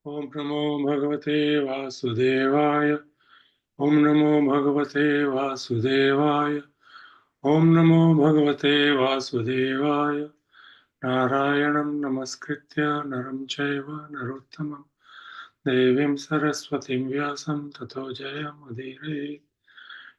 Om Namo Bhagavate Vasudevaya. Om Namo Bhagavate Vasudevaya. Om Namo Bhagavate Vasudevaya. Narayanam Namaskritya Naram Chaiva Narottamam Devim Saraswatim Vyasam Tato Jayam Udire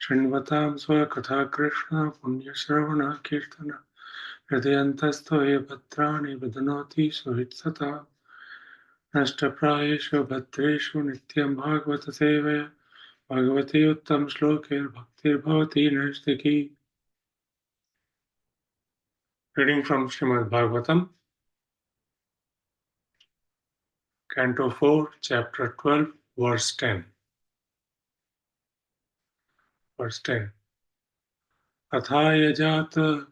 Srinvatam Swakatha Krishna Punya Shravana Kirtana Hridayantastoye Patrani Vadanoti Suhitsata Nashtaprayeshu Bhatreshu Nityam Bhagavata Sevaya Bhagavati Uttam Shlokir Bhaktir Bhavati Nashtaki. Reading from Srimad Bhagavatam, Canto 4, Chapter 12, Verse 10. Verse 10. Athaya jata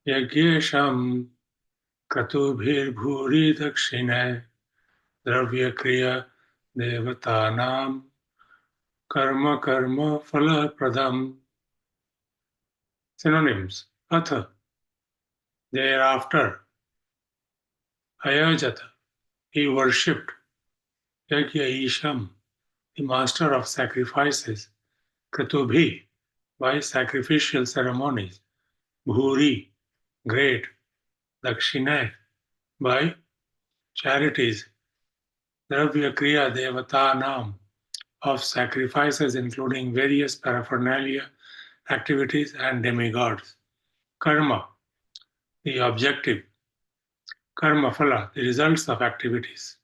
yagyesham katubhir bhuri dakshine dravya kriya devatanam karma karma phala pradam. Synonyms. Atha, thereafter. Ayajata, he worshipped. Yagya Isham, the master of sacrifices. Katubhi, by sacrificial ceremonies. Bhuri, great. Dakshina, by charities. Dravya Kriya Devatanam, of sacrifices including various paraphernalia, activities and demigods. Karma, the objective. Karma phala, the results of activities.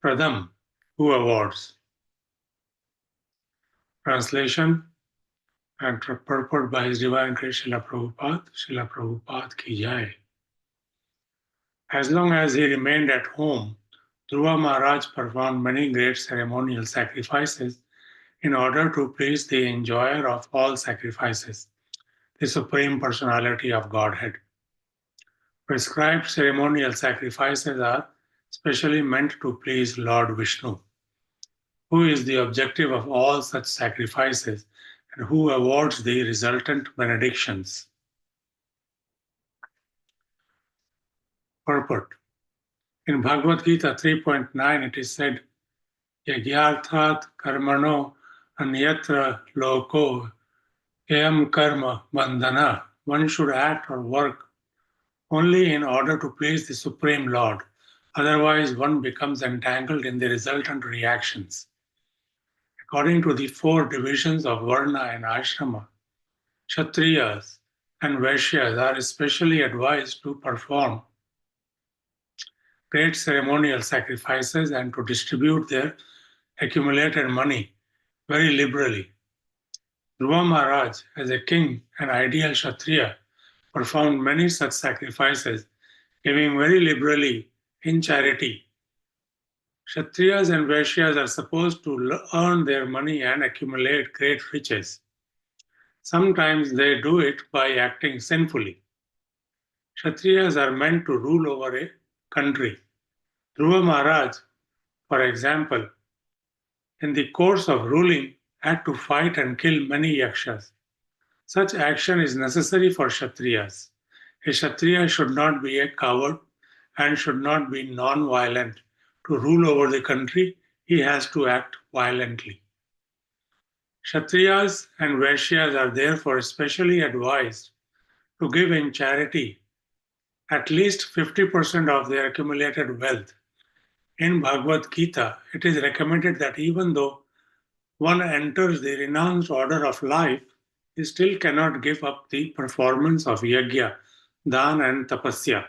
Pradam, who awards. Translation and purport by His Divine Grace Srila Prabhupada ki jai. As long as he remained at home, Dhruva Maharaj performed many great ceremonial sacrifices in order to please the enjoyer of all sacrifices, the Supreme Personality of Godhead. Prescribed ceremonial sacrifices are specially meant to please Lord Vishnu, who is the objective of all such sacrifices and who awards the resultant benedictions. Purport. In Bhagavad Gita 3.9 it is said, Yagyarthat karmano anyatra loko ayam karma bandhana. One should act or work only in order to please the Supreme Lord. Otherwise, one becomes entangled in the resultant reactions. According to the 4 divisions of Varna and Ashrama, Kshatriyas and Vaishyas are especially advised to perform great ceremonial sacrifices and to distribute their accumulated money very liberally. Dhruva Maharaj, as a king and ideal Kshatriya, performed many such sacrifices, giving very liberally in charity. Kshatriyas and Vaishyas are supposed to earn their money and accumulate great riches. Sometimes they do it by acting sinfully. Kshatriyas are meant to rule over a country. Dhruva Maharaj, for example, in the course of ruling, had to fight and kill many yakshas. Such action is necessary for Kshatriyas. A Kshatriya should not be a coward and should not be non-violent. To rule over the country, he has to act violently. Kshatriyas and Vaishyas are therefore specially advised to give in charity at least 50% of their accumulated wealth. In Bhagavad Gita, it is recommended that even though one enters the renounced order of life, he still cannot give up the performance of yajna, dana and tapasya.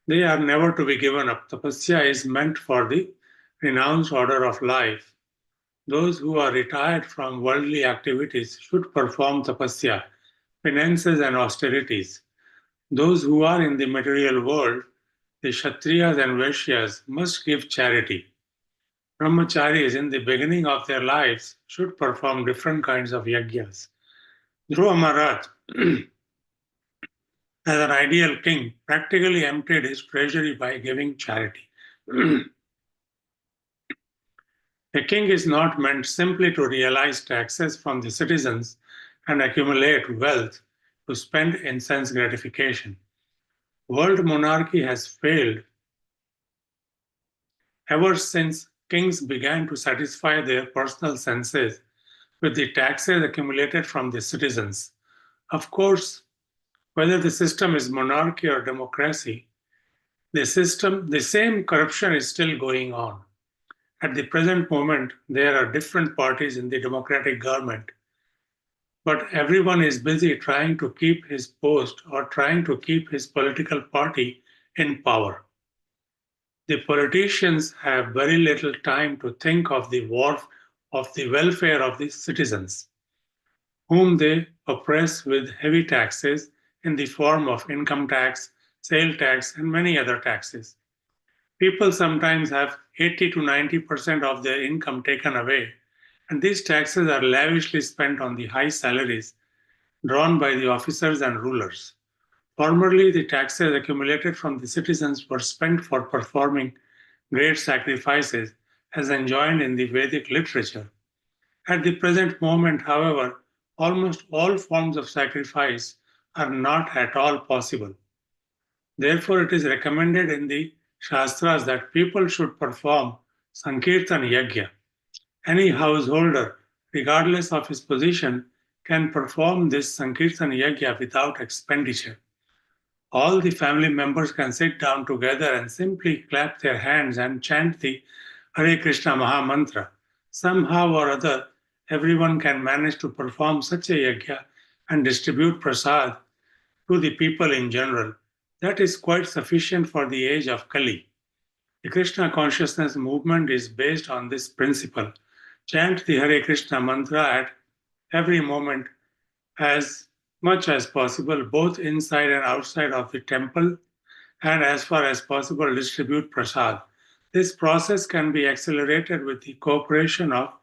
They are never to be given up. Tapasya is meant for the renounced order of life. Those who are retired from worldly activities should perform tapasya, penances and austerities. Those who are in the material world, the Kshatriyas and Vaishyas, must give charity. Brahmacharis in the beginning of their lives should perform different kinds of yajnas. Dhruva Maharaj, as an ideal king, practically emptied his treasury by giving charity. A king is not meant simply to realize taxes from the citizens and accumulate wealth to spend in sense gratification. World monarchy has failed ever since kings began to satisfy their personal senses with the taxes accumulated from the citizens. Of course, whether the system is monarchy or democracy, the same corruption is still going on. At the present moment, there are different parties in the democratic government, but everyone is busy trying to keep his post or trying to keep his political party in power. The politicians have very little time to think of the welfare of the citizens, whom they oppress with heavy taxes in the form of income tax, sale tax, and many other taxes. People sometimes have 80 to 90% of their income taken away, and these taxes are lavishly spent on the high salaries drawn by the officers and rulers. Formerly, the taxes accumulated from the citizens were spent for performing great sacrifices as enjoined in the Vedic literature. At the present moment, however, almost all forms of sacrifice are not at all possible. Therefore, it is recommended in the Shastras that people should perform Sankirtan Yajna. Any householder, regardless of his position, can perform this Sankirtan Yajna without expenditure. All the family members can sit down together and simply clap their hands and chant the Hare Krishna Maha Mantra. Somehow or other, everyone can manage to perform such a yajna and distribute prasad to the people in general. That is quite sufficient for the age of Kali. The Krishna consciousness movement is based on this principle. Chant the Hare Krishna mantra at every moment as much as possible, both inside and outside of the temple, and as far as possible, distribute prasad. This process can be accelerated with the cooperation of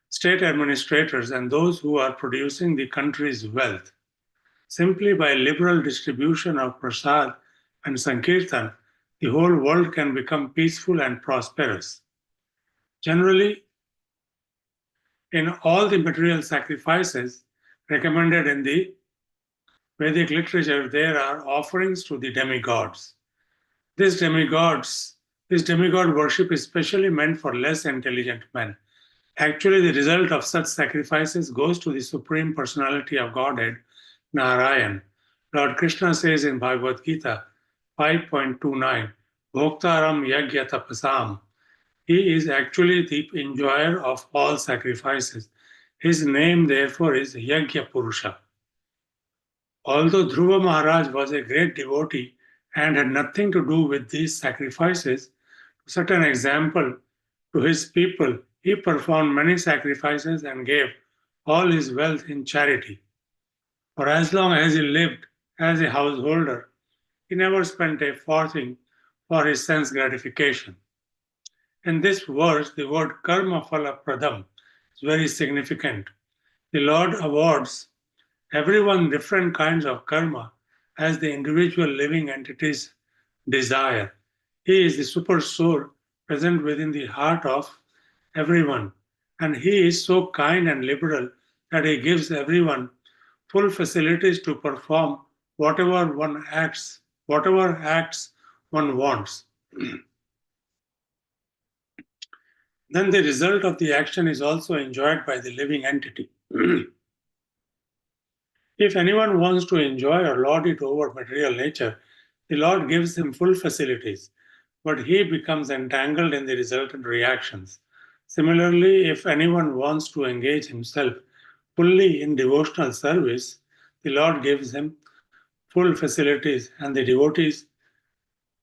state administrators and those who are producing the country's wealth. Simply by liberal distribution of prasad and sankirtan, the whole world can become peaceful and prosperous. Generally, in all the material sacrifices recommended in the Vedic literature, there are offerings to the demigods. This demigod worship is specially meant for less intelligent men. Actually, the result of such sacrifices goes to the Supreme Personality of Godhead, Narayan. Lord Krishna says in Bhagavad Gita 5.29, Bhoktaram Yajna Tapasam. He is actually the enjoyer of all sacrifices. His name, therefore, is Yajna Purusha. Although Dhruva Maharaj was a great devotee and had nothing to do with these sacrifices, to set an example to his people, he performed many sacrifices and gave all his wealth in charity. For as long as he lived as a householder, he never spent a farthing for his sense gratification. In this verse, the word karma phala pradam is very significant. The Lord awards everyone different kinds of karma as the individual living entities desire. He is the super soul present within the heart of everyone, and he is so kind and liberal that he gives everyone full facilities to perform whatever acts one wants. Then the result of the action is also enjoyed by the living entity. If anyone wants to enjoy or lord it over material nature, the Lord gives him full facilities, but he becomes entangled in the resultant reactions. Similarly, if anyone wants to engage himself fully in devotional service, the Lord gives him full facilities and the devotees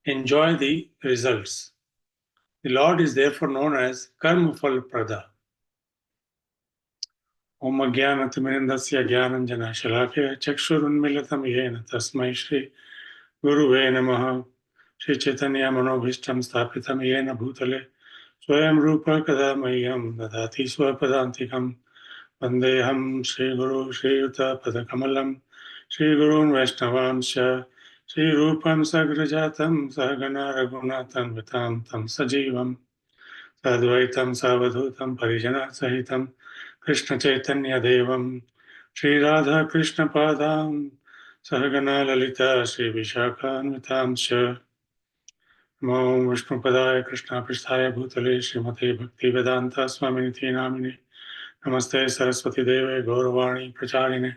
enjoy the results. The Lord is therefore known as Karma Phal Prada. Om Ajnanatimindasya Jnananjana Shalakaya Chakshurunmilitam Yena Tasmai Shri Guruve Namaha Shri Chaitanya Manobhishtam Sthapitam Yena Bhutale Swayam Rupa Kadamayam Dadati Swapadantikam Vandeham Shri Guru Shri Yuta Padakamalam Shri Gurun Vaishnavansha Shri Rupam Sagrajatam Sahagana Raghunathan Vitam Tam Sajivam Sadvaitam Savadhutam Parijana Sahitam Krishna Chaitanya Devam Shri Radha Krishna Padam Sargana Lalita Sri Vishakhanvitamsha Namo Vishnupadaya Krishna Pristaya Bhutale Srimate Bhakti Vedanta Swaminiti Namini Namaste Saraswati Deve Gauravani Pracharine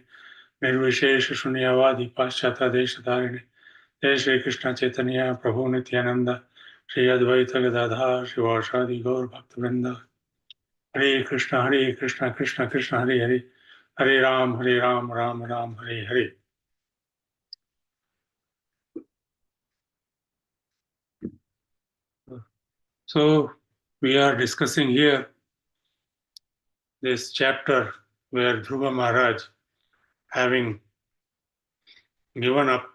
Nirvishesha Shunyavadi Paschata Deshatarine Jai Shri Krishna Chaitanya Prabhu Nityananda Shri Advaita Gadadhar Shivashadi Gaur Bhaktivinoda Hare Krishna Krishna Krishna Hare Hare Hare Ram Ram Ram Hare Hare. So we are discussing here this chapter where Dhruva Maharaj, having given up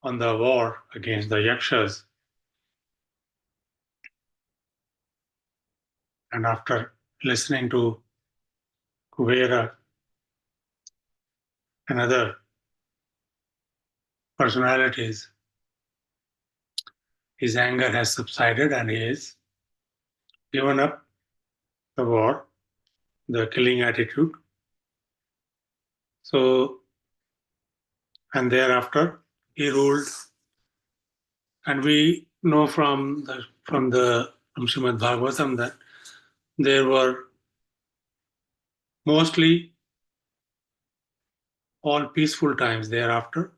on the war against the Yakshas, and after listening to Kuvera and other personalities, his anger has subsided and he has given up the war, the killing attitude. So, and thereafter he ruled, and we know from Srimad Bhagavatam that there were mostly all peaceful times thereafter.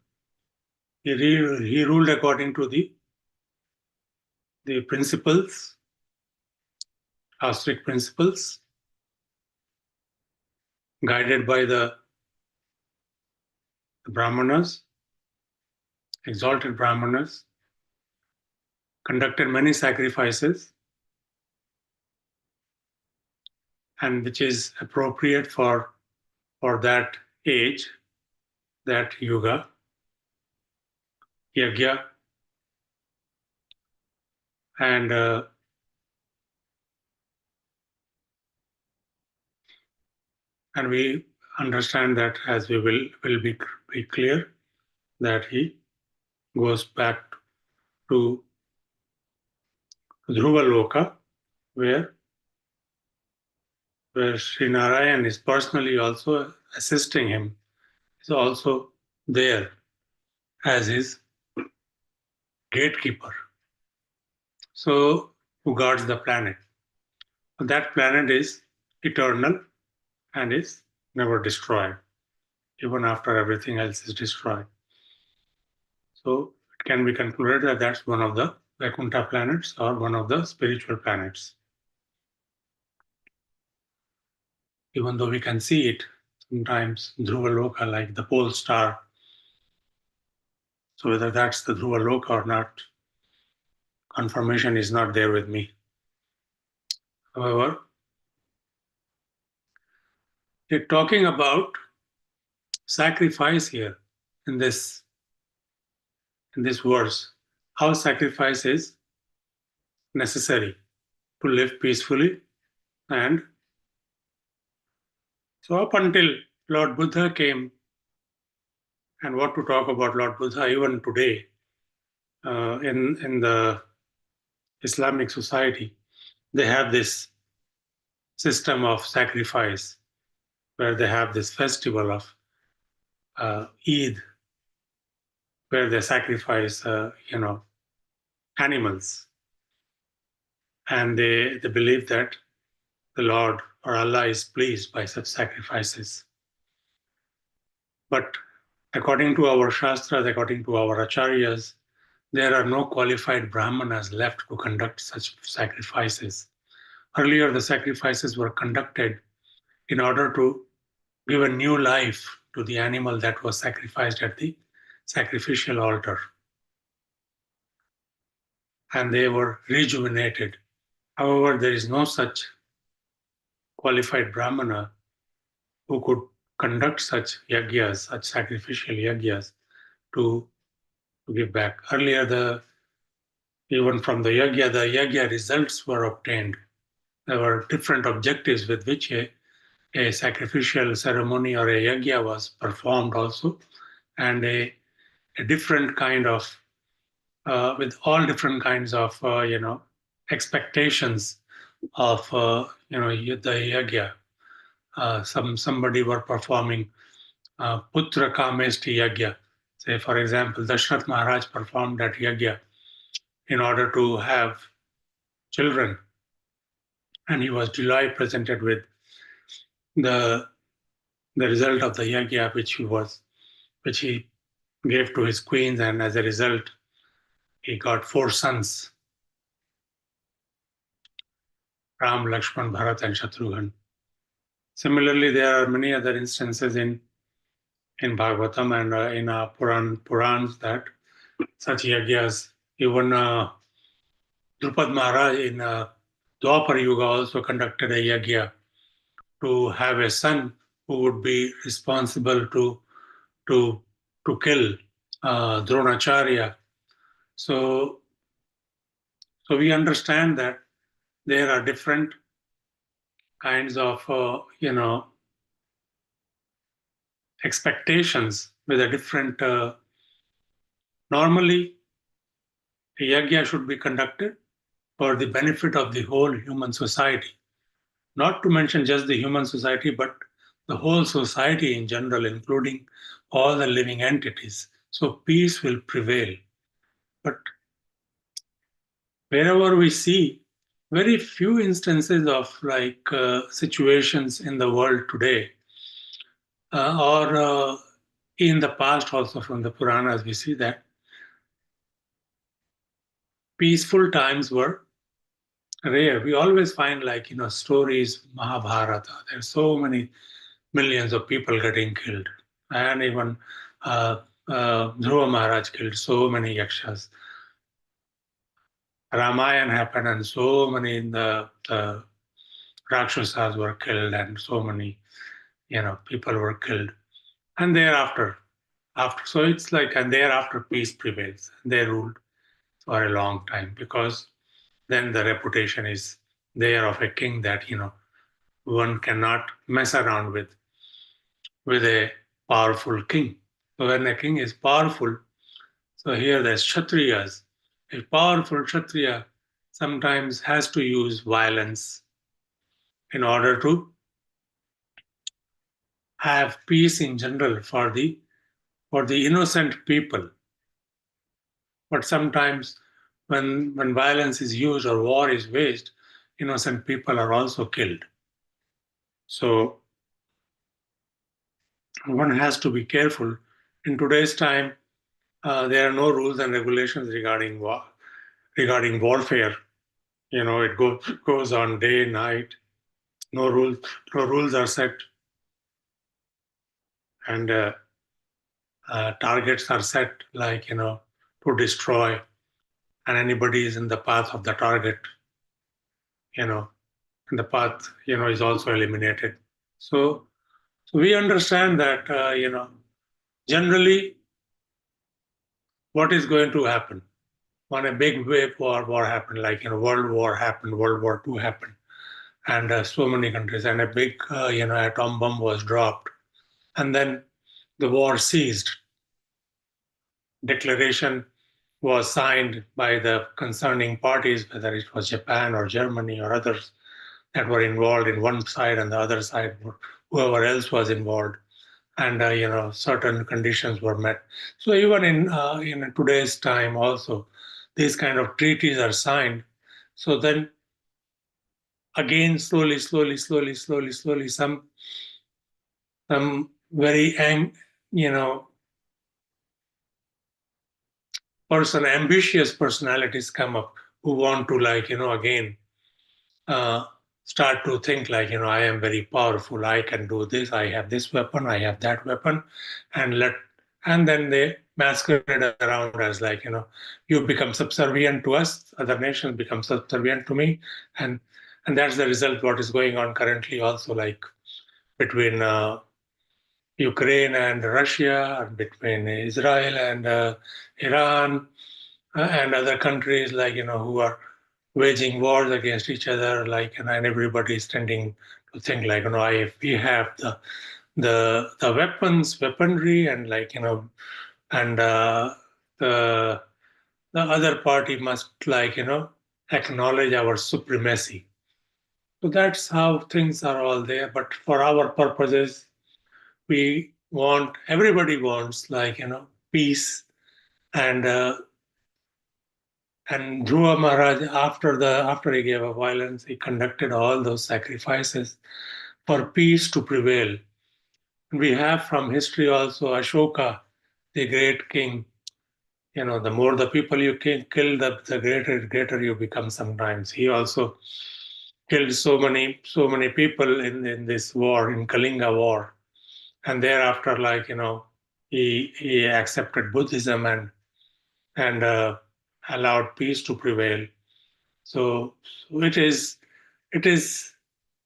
He ruled according to the principles, strict principles, guided by the Brahmanas, exalted Brahmanas, conducted many sacrifices, and which is appropriate for that age, that yuga, yagya, and we understand that, as we will be clear, that he goes back to Dhruva Loka, where Sri Narayan is personally also assisting him, is also there as his gatekeeper. So, who guards the planet? That planet is eternal and is never destroyed, even after everything else is destroyed. So, it can be concluded that that's one of the Vaikuntha planets or one of the spiritual planets. Even though we can see it sometimes, Dhruva Loka, like the pole star. So, whether that's the Dhruva Loka or not, confirmation is not there with me. However, we're talking about sacrifice here in this verse, how sacrifice is necessary to live peacefully. And so up until Lord Buddha came, and what to talk about Lord Buddha even today in the Islamic society, they have this system of sacrifice where they have this festival of Eid, where they sacrifice animals, and they believe that the Lord or Allah is pleased by such sacrifices. But according to our Shastras, according to our Acharyas, there are no qualified Brahmanas left to conduct such sacrifices. Earlier, the sacrifices were conducted in order to give a new life to the animal that was sacrificed at the sacrificial altar. And they were rejuvenated. However, there is no such qualified Brahmana who could conduct such yagyas, such sacrificial yagyas to give back. Earlier, even from the yagya results were obtained. There were different objectives with which a sacrificial ceremony or a yagya was performed also, and a different kind of, with all different kinds of, expectations of, the yagya. Somebody were performing putra kamesti yagya, Say, for example, Dashrath Maharaj performed that yajna in order to have children, and he was duly presented with the result of the yajna which he gave to his queens, and as a result, he got 4 sons: Ram, Lakshman, Bharat, and Shatrughan. Similarly, there are many other instances in Bhagavatam and in Purans that such yajnas, even Drupad Maharaj in Dwapar Yuga also conducted a yajna to have a son who would be responsible to kill Dronacharya. So we understand that there are different kinds of expectations with a different. Normally, a yajna should be conducted for the benefit of the whole human society. Not to mention just the human society, but the whole society in general, including all the living entities. So peace will prevail. But wherever we see very few instances of situations in the world today, or in the past also from the Puranas, we see that peaceful times were rare. We always find stories, Mahabharata. There's so many millions of people getting killed, and even Dhruva Maharaj killed so many yakshas. Ramayana happened, and so many the Rakshasas were killed, and so many people were killed. And thereafter, so it's and thereafter peace prevails. They ruled for a long time because then the reputation is there of a king that one cannot mess around with a powerful king. So when a king is powerful, so here there's Kshatriyas. A powerful Kshatriya sometimes has to use violence in order to have peace in general for the innocent people. But sometimes when violence is used or war is waged, innocent people are also killed. So one has to be careful. In today's time, there are no rules and regulations regarding warfare. It goes on day, night. No rules are set, and targets are set to destroy, and anybody is in the path of the target, and the path is also eliminated. So we understand that generally what is going to happen when a big wave war happened, World War happened, World War II happened, and so many countries, and a big atom bomb was dropped, and then the war ceased. Declaration was signed by the concerning parties, whether it was Japan or Germany or others that were involved in one side, and the other side, whoever else was involved, and certain conditions were met. So even in today's time, also these kind of treaties are signed. So then again, slowly, some very ambitious personalities come up who want to again start to think I am very powerful, I can do this, I have this weapon, I have that weapon, and then they masquerade around as you become subservient to us, other nations become subservient to me, and that's the result what is going on currently also, between Ukraine and Russia, and between Israel and Iran, and other countries who are waging wars against each other, and everybody is tending to think if we have the weaponry, and and the other party must acknowledge our supremacy. So that's how things are all there. But for our purposes, everybody wants peace. And Dhruva Maharaj, after he gave up violence, he conducted all those sacrifices for peace to prevail. We have from history also Ashoka, the great king. The more the people you kill, the greater you become sometimes. He also killed so many people in this war, in Kalinga war. And thereafter, he accepted Buddhism and allowed peace to prevail. So it is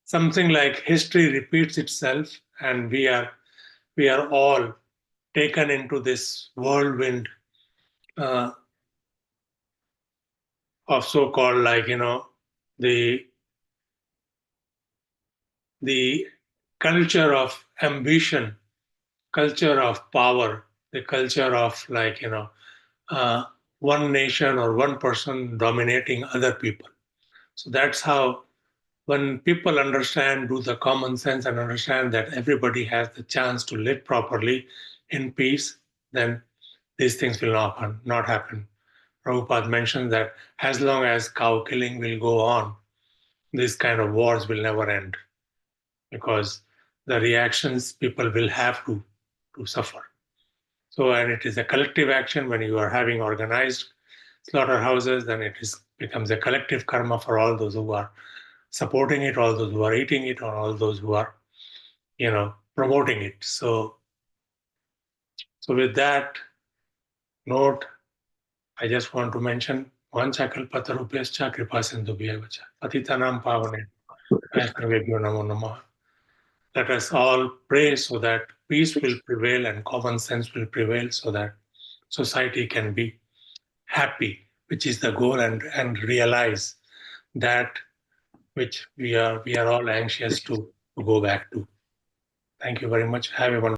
something like history repeats itself, and we are all taken into this whirlwind uh, of so-called, the the culture of ambition, culture of power, the culture of uh, one nation or one person dominating other people. So that's how, when people understand, do the common sense and understand that everybody has the chance to live properly in peace, then these things will not happen. Prabhupada mentioned that as long as cow killing will go on, these kind of wars will never end, because the reactions people will have to suffer. So, and it is a collective action. When you are having organized slaughterhouses, then becomes a collective karma for all those who are supporting it, all those who are eating it, or all those who are, promoting it. So with that note, I just want to mention Vanchakalpatarubhyascha Kripasindhubhyavacha Patitanam Pavane Vaishnavebhyo Namo Namaha. Let us all pray so that peace will prevail and common sense will prevail, so that society can be happy, which is the goal, and realize that which we are all anxious to go back to. Thank you very much. Have a wonderful